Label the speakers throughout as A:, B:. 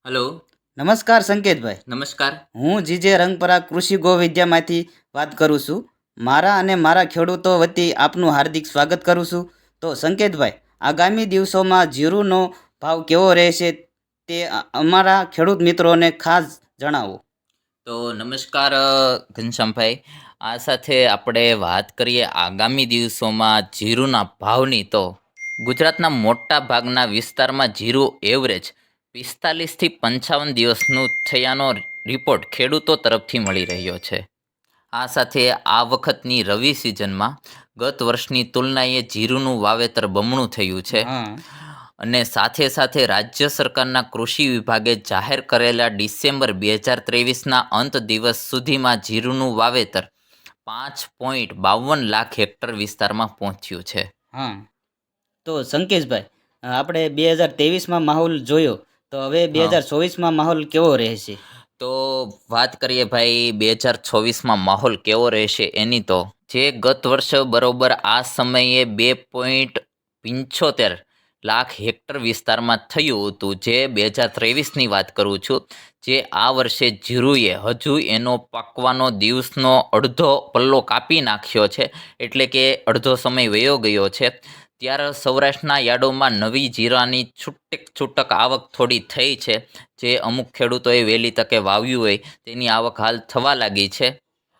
A: Hello.
B: નમસ્કાર સંકેતભાઈ.
A: નમસ્કાર.
B: હું જીજે રંગપરા કૃષિ ગોવિદ્યામાંથી વાત કરું છું. મારા અને મારા ખેડૂતો વતી આપનું હાર્દિક સ્વાગત કરું છું. તો સંકેતભાઈ, આગામી દિવસોમાં જીરુનો ભાવ કેવો રહેશે તે અમારા ખેડૂત મિત્રોને ખાસ જણાવો.
A: તો નમસ્કાર ઘનશ્યામભાઈ. આ સાથે આપણે વાત કરીએ આગામી દિવસોમાં જીરુના ભાવની. તો ગુજરાતના મોટા ભાગના વિસ્તારમાં જીરું એવરેજ 45 થી 55 દિવસનું થયાનો રિપોર્ટ ખેડૂતો તરફથી મળી રહ્યો છે. આ સાથે આ વખતની રવિ સિઝનમાં ગત વર્ષની તુલનાએ જીરુનું વાવેતર બમણું થયું છે.
B: હા.
A: અને સાથે સાથે રાજ્ય સરકારના કૃષિ વિભાગે જાહેર કરેલા ડિસેમ્બર 2023ના અંત દિવસ સુધીમાં જીરુનું વાવેતર 5.52 લાખ હેક્ટર વિસ્તારમાં પહોંચ્યું છે.
B: હા. તો સંકેશભાઈ, આપણે 2023માં માહોલ જોયો, તો હવે
A: હા.
B: 2024માં માહોલ કેવો રહેશે?
A: તો વાત કરીએ ભાઈ 2024માં માહોલ કેવો રહેશે એની. તો જે ગત વર્ષ બરોબર આ સમયે 2.75 લાખ હેક્ટર વિસ્તારમાં થયું હતું, જે 2023ની વાત કરું છું, જે આ વર્ષે જીરુએ હજુ એનો પાકવાનો દિવસનો અડધો પલ્લો કાપી નાખ્યો છે, એટલે કે અડધો સમય વયો ગયો છે. ત્યારે સૌરાષ્ટ્રના યાર્ડોમાં નવી જીરાની છૂટક આવક થોડી થઈ છે. જે અમુક ખેડૂતોએ વહેલી તકે વાવ્યું હોય તેની આવક હાલ થવા લાગી છે.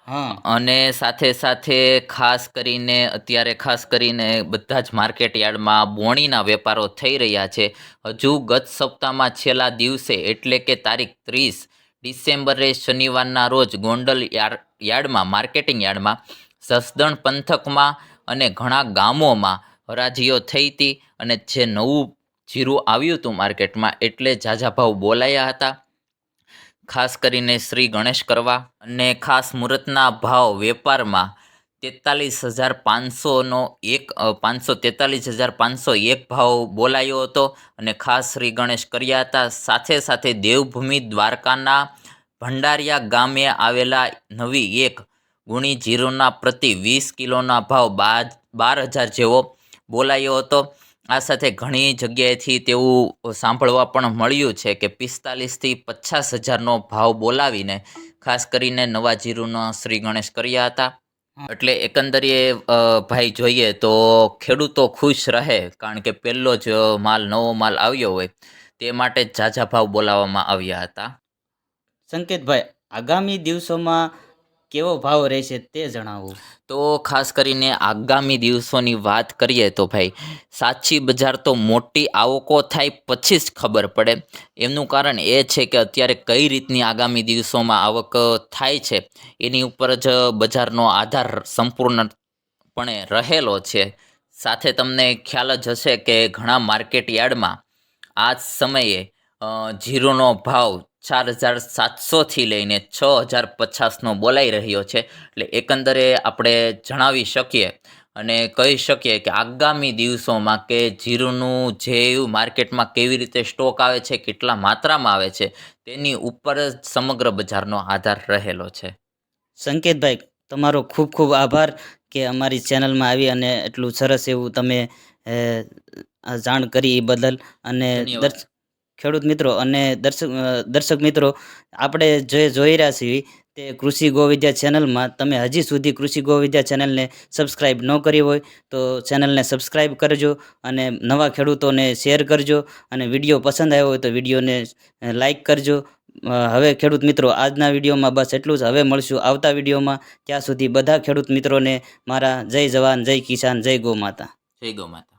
B: હા.
A: અને સાથે સાથે ખાસ કરીને બધા જ માર્કેટ યાર્ડમાં બોણીના વેપારો થઈ રહ્યા છે. હજુ ગત સપ્તાહમાં છેલ્લા દિવસે એટલે કે તારીખ 30 ડિસેમ્બરે શનિવારના રોજ ગોંડલ યાર્ડમાં માર્કેટિંગ યાર્ડમાં જસદણ પંથકમાં અને ઘણા ગામોમાં હરાજીઓ થઈ હતી. અને જે નવું જીરું આવ્યું હતું માર્કેટમાં, એટલે ઝાઝા ભાવ બોલાયા હતા. ખાસ કરીને શ્રી ગણેશ કરવા અને ખાસ મુહૂર્તના ભાવ વેપારમાં 543,501 ભાવ બોલાયો હતો અને ખાસ શ્રી ગણેશ કર્યા હતા. સાથે સાથે દેવભૂમિ દ્વારકાના ભંડારિયા ગામે આવેલા નવી એક ગુણી જીરુના પ્રતિ 20 કિલોના ભાવ 12,000 જેવો બોલાયો હતો. આ સાથે ઘણી જગ્યાએથી તેવું સાંભળવા પણ મળ્યું છે કે 45,000 થી 50,000નો ભાવ બોલાવીને ખાસ કરીને નવા જીરુનો શ્રી ગણેશ કર્યા હતા. એટલે એકંદરે ભાઈ જોઈએ તો ખેડૂતો ખુશ રહે, કારણ કે પહેલો જ નવો માલ આવ્યો હોય તે માટે જ ઝાઝા ભાવ બોલાવવામાં આવ્યા હતા.
B: સંકેતભાઈ, આગામી દિવસોમાં કેવો ભાવ રહેશે તે જણાવો.
A: તો ખાસ કરીને આગામી દિવસોની વાત કરીએ તો ભાઈ, સાચી બજાર તો મોટી આવકો થાય પછી જ ખબર પડે. એમનું કારણ એ છે કે અત્યારે કઈ રીતની આગામી દિવસોમાં આવક થાય છે એની ઉપર જ બજારનો આધાર સંપૂર્ણપણે રહેલો છે. સાથે તમને ખ્યાલ જ હશે કે ઘણા માર્કેટ યાર્ડમાં આ જ સમયે જીરુનો ભાવ 4,700થી લઈને 6,050નો બોલાઈ રહ્યો છે. એટલે એકંદરે આપણે જણાવી શકીએ અને કહી શકીએ કે આગામી દિવસોમાં કે જીરુનું જે માર્કેટમાં કેવી રીતે સ્ટોક આવે છે, કેટલા માત્રામાં આવે છે, તેની ઉપર જ સમગ્ર બજારનો આધાર રહેલો છે.
B: સંકેતભાઈ, તમારો ખૂબ ખૂબ આભાર કે અમારી ચેનલમાં આવી અને એટલું સરસ એવું તમે જાણ કરી એ બદલ. અને
A: ધન્યવાદ.
B: ખેડૂત મિત્રો અને દર્શક મિત્રો, આપણે જે જોઈ રહ્યા છીએ તે કૃષિ ગોવિદ્યા ચેનલમાં તમે હજી સુધી કૃષિ ગોવિદ્યા ચેનલને સબસ્ક્રાઈબ ન કરી હોય તો ચેનલને સબસ્ક્રાઈબ કરજો અને નવા ખેડૂતોને શેર કરજો. અને વિડીયો પસંદ આવ્યો હોય તો વિડીયોને લાઈક કરજો. હવે ખેડૂત મિત્રો, આજના વિડીયોમાં બસ એટલું જ. હવે મળશું આવતા વિડીયોમાં. ત્યાં સુધી બધા ખેડૂત મિત્રોને મારા જય જવાન, જય કિસાન, જય ગૌ માતા.
A: જય ગૌ માતા.